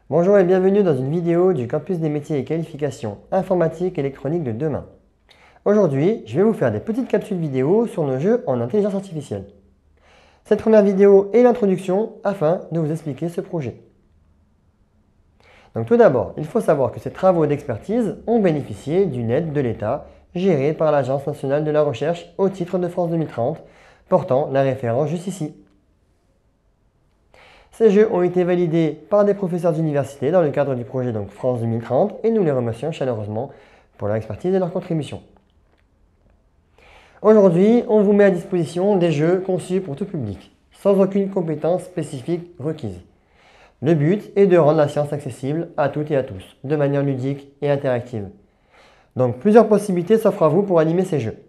Bonjour et bienvenue dans une vidéo du campus des métiers et qualifications informatique et électronique de demain. Aujourd'hui, je vais vous faire des petites capsules vidéo sur nos jeux en intelligence artificielle. Cette première vidéo est l'introduction afin de vous expliquer ce projet. Donc tout d'abord, il faut savoir que ces travaux d'expertise ont bénéficié d'une aide de l'État gérée par l'Agence nationale de la recherche au titre de France 2030, portant la référence juste ici. Ces jeux ont été validés par des professeurs d'université dans le cadre du projet France 2030 et nous les remercions chaleureusement pour leur expertise et leur contribution. Aujourd'hui, on vous met à disposition des jeux conçus pour tout public, sans aucune compétence spécifique requise. Le but est de rendre la science accessible à toutes et à tous, de manière ludique et interactive. Donc plusieurs possibilités s'offrent à vous pour animer ces jeux.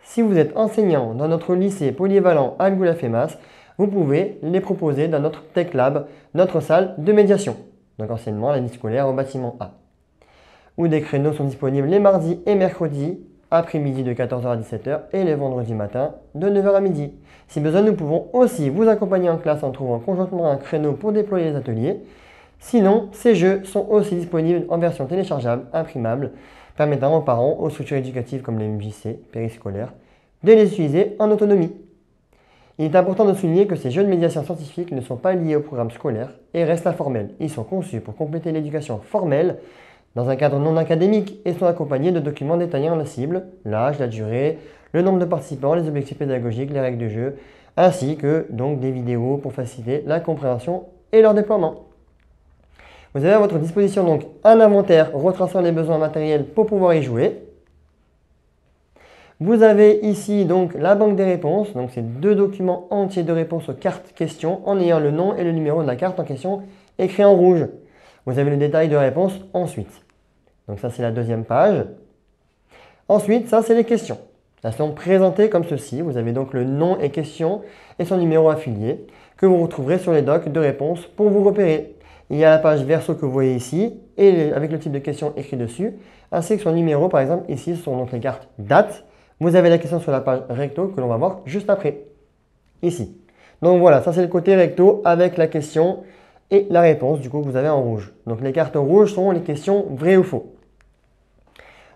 Si vous êtes enseignant dans notre lycée polyvalent Algoula-Fémas, vous pouvez les proposer dans notre Tech Lab, notre salle de médiation, donc anciennement l'année scolaire au bâtiment A, où des créneaux sont disponibles les mardis et mercredis, après-midi de 14h à 17h et les vendredis matin de 9h à midi. Si besoin, nous pouvons aussi vous accompagner en classe en trouvant conjointement un créneau pour déployer les ateliers. Sinon, ces jeux sont aussi disponibles en version téléchargeable, imprimable, permettant aux parents, aux structures éducatives comme les MJC, périscolaires, de les utiliser en autonomie. Il est important de souligner que ces jeux de médiation scientifique ne sont pas liés au programme scolaire et restent informels. Ils sont conçus pour compléter l'éducation formelle dans un cadre non académique et sont accompagnés de documents détaillant la cible, l'âge, la durée, le nombre de participants, les objectifs pédagogiques, les règles de jeu, ainsi que donc des vidéos pour faciliter la compréhension et leur déploiement. Vous avez à votre disposition donc un inventaire retraçant les besoins matériels pour pouvoir y jouer. Vous avez ici donc la banque des réponses, donc c'est deux documents entiers de réponses aux cartes questions en ayant le nom et le numéro de la carte en question écrit en rouge. Vous avez le détail de réponse ensuite. Donc ça c'est la deuxième page. Ensuite, ça c'est les questions. Elles sont présentées comme ceci. Vous avez donc le nom et question et son numéro affilié que vous retrouverez sur les docs de réponse pour vous repérer. Il y a la page verso que vous voyez ici et avec le type de question écrit dessus, ainsi que son numéro. Par exemple, ici ce sont donc les cartes date. Vous avez la question sur la page recto que l'on va voir juste après, ici. Donc voilà, ça c'est le côté recto avec la question et la réponse du coup que vous avez en rouge. Donc les cartes rouges sont les questions vraies ou faux.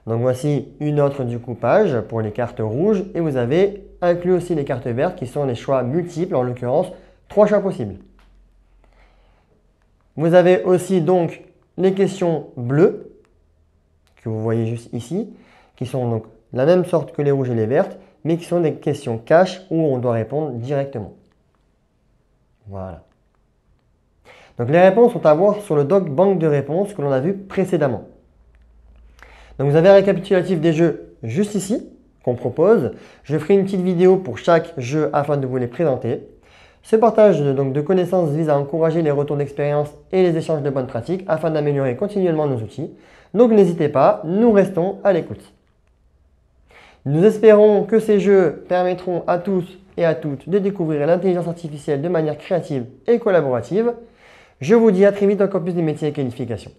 Donc voici une autre du coup page pour les cartes rouges et vous avez inclus aussi les cartes vertes qui sont les choix multiples, en l'occurrence 3 choix possibles. Vous avez aussi donc les questions bleues que vous voyez juste ici, qui sont donc la même sorte que les rouges et les vertes, mais qui sont des questions cash où on doit répondre directement. Voilà. Donc les réponses sont à voir sur le doc banque de réponses que l'on a vu précédemment. Donc vous avez un récapitulatif des jeux juste ici, qu'on propose. Je ferai une petite vidéo pour chaque jeu afin de vous les présenter. Ce partage de connaissances vise à encourager les retours d'expérience et les échanges de bonnes pratiques afin d'améliorer continuellement nos outils. Donc n'hésitez pas, nous restons à l'écoute. Nous espérons que ces jeux permettront à tous et à toutes de découvrir l'intelligence artificielle de manière créative et collaborative. Je vous dis à très vite au campus des métiers et qualifications.